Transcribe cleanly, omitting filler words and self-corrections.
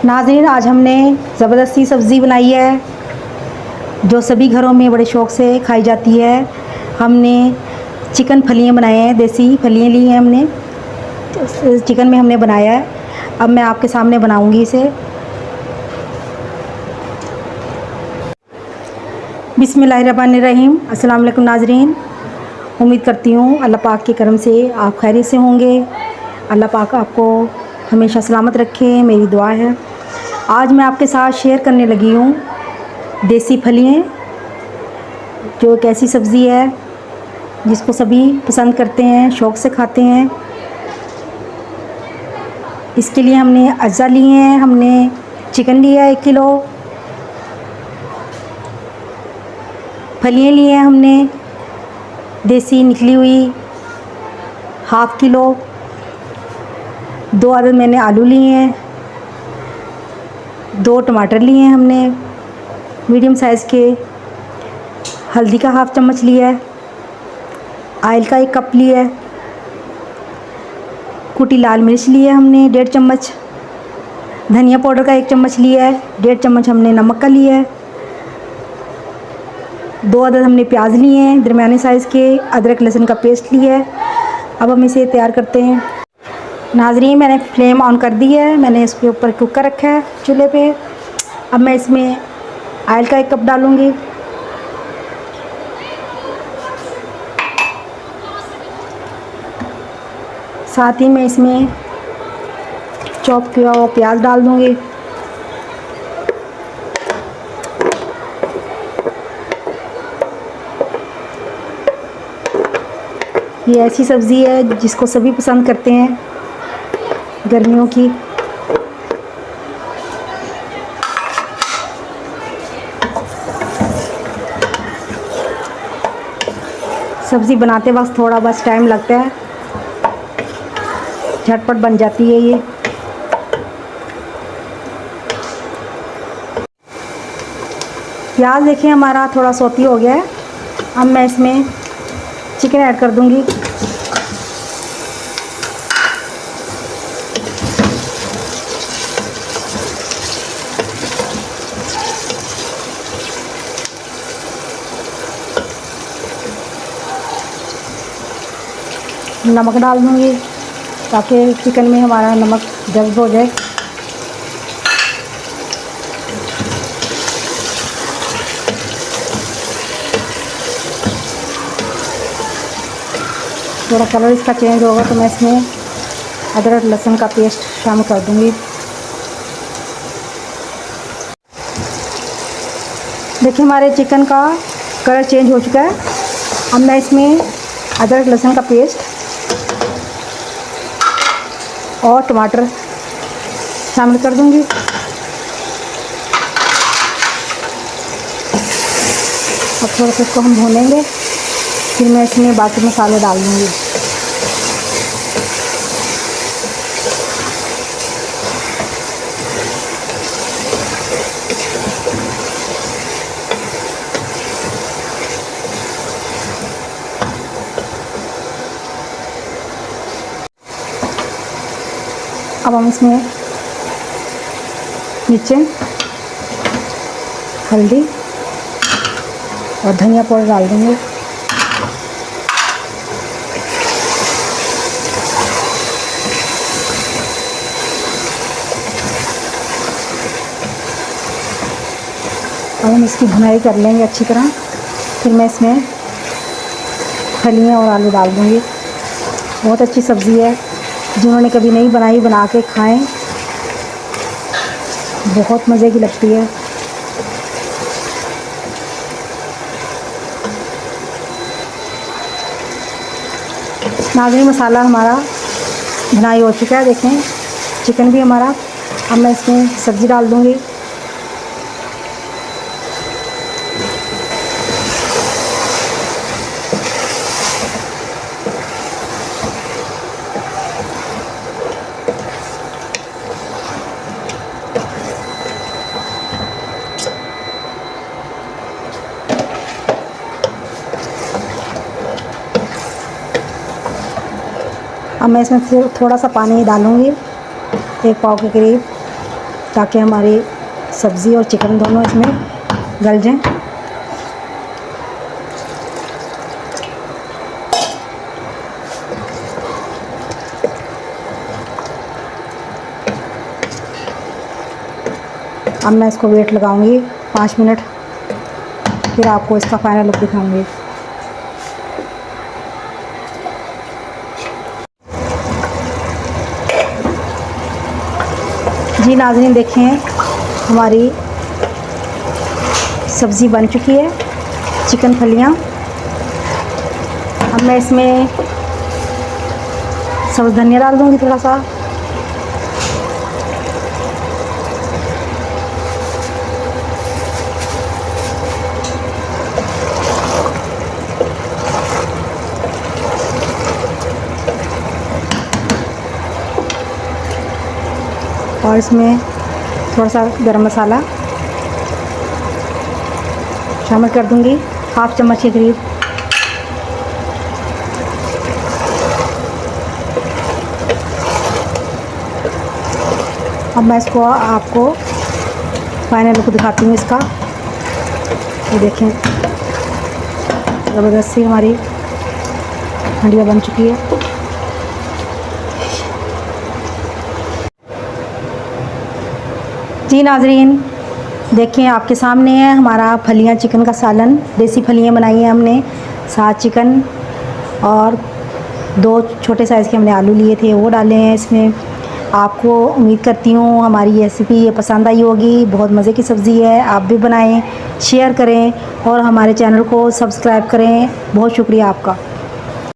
नाज़रीन, आज हमने ज़बरदस्ती सब्ज़ी बनाई है जो सभी घरों में बड़े शौक़ से खाई जाती है। हमने चिकन फलियाँ बनाए हैं, देसी फलियाँ ली हैं हमने, चिकन में हमने बनाया है। अब मैं आपके सामने बनाऊंगी इसे। बिस्मिल्लाहिर्रहमानिर्रहीम। अस्सलाम वालेकुम नाज़रीन, उम्मीद करती हूँ अल्लाह पाक के करम से आप खैरियत से होंगे। अल्लाह पाक आपको हमेशा सलामत रखे, मेरी दुआ है। आज मैं आपके साथ शेयर करने लगी हूँ देसी फलियाँ, जो एक ऐसी सब्ज़ी है जिसको सभी पसंद करते हैं, शौक़ से खाते हैं। इसके लिए हमने अज्जा लिए हैं, हमने चिकन लिया है 1 किलो, फलियाँ लिए हैं हमने देसी निकली हुई 1/2 किलो, 2 अदद मैंने आलू लिए हैं, 2 टमाटर लिए हैं हमने मीडियम साइज़ के, हल्दी का 1/2 चम्मच लिया है, ऑयल का 1 कप लिया है, कुटी लाल मिर्च ली है हमने 1.5 चम्मच, धनिया पाउडर का 1 चम्मच लिया है, 1.5 चम्मच हमने नमक का लिया है, 2 अदद हमने प्याज लिए हैं दरमियाने साइज़ के, अदरक लहसुन का पेस्ट लिया है। अब हम इसे तैयार करते हैं। नाज़रीन, मैंने फ्लेम ऑन कर दी है, मैंने इसके ऊपर कुकर रखा है चूल्हे पे। अब मैं इसमें ऑयल का 1 कप डालूँगी, साथ ही मैं इसमें चॉप किया हुआ प्याज डाल दूँगी। ये ऐसी सब्ज़ी है जिसको सभी पसंद करते हैं गर्मियों की। सब्ज़ी बनाते वक्त थोड़ा बस टाइम लगता है, झटपट बन जाती है ये। प्याज देखिए हमारा थोड़ा सौती हो गया है। अब मैं इसमें चिकन ऐड कर दूंगी। नमक डाल दूंगी ताकि चिकन में हमारा नमक जल्द हो जाए। थोड़ा कलर इसका चेंज होगा तो मैं इसमें अदरक लहसुन का पेस्ट शामिल कर दूंगी। देखिए हमारे चिकन का कलर चेंज हो चुका है। अब मैं इसमें अदरक लहसुन का पेस्ट और टमाटर शामिल कर दूंगी। अब थोड़ा सा इसको हम भूनेंगे, फिर मैं इसमें बाकी मसाले डाल दूंगी। अब हम इसमें नीचे हल्दी और धनिया पाउडर डाल देंगे। अब हम इसकी भुनाई कर लेंगे अच्छी तरह, फिर मैं इसमें फलियाँ और आलू डाल दूँगी। बहुत अच्छी सब्ज़ी है, जिन्होंने कभी नहीं बनाई बना के खाएं, बहुत मज़े की लगती है। नाज़रीन, मसाला हमारा भुनाई हो चुका है, देखें चिकन भी हमारा। अब मैं इसमें सब्ज़ी डाल दूँगी। अब मैं इसमें थोड़ा सा पानी डालूँगी, 1 पाव के करीब। ताकि हमारी सब्ज़ी और चिकन दोनों इसमें गल जाएं। अब मैं इसको वेट लगाऊंगी 5 मिनट, फिर आपको इसका फाइनल लुक दिखाऊंगी। जी नाज़रीन, देखें हमारी सब्ज़ी बन चुकी है, चिकन फलियाँ। अब मैं इसमें सब्ज़ धनिया डाल दूँगी थोड़ा सा, और इसमें थोड़ा सा गरम मसाला शामिल कर दूँगी, हाफ़ चम्मच के करीब। अब मैं इसको आपको फाइनल लुक दिखाती हूँ इसका। ये देखें, ज़बरदस्त सी हमारी हंडिया बन चुकी है। जी नाज़रीन, देखें आपके सामने है हमारा फलियाँ चिकन का सालन। देसी फलियाँ बनाई हैं हमने, 7 चिकन और 2 छोटे साइज़ के हमने आलू लिए थे, वो डाले हैं इसमें। आपको उम्मीद करती हूँ हमारी रेसिपी ये पसंद आई होगी। बहुत मज़े की सब्ज़ी है, आप भी बनाएं, शेयर करें और हमारे चैनल को सब्सक्राइब करें। बहुत शुक्रिया आपका।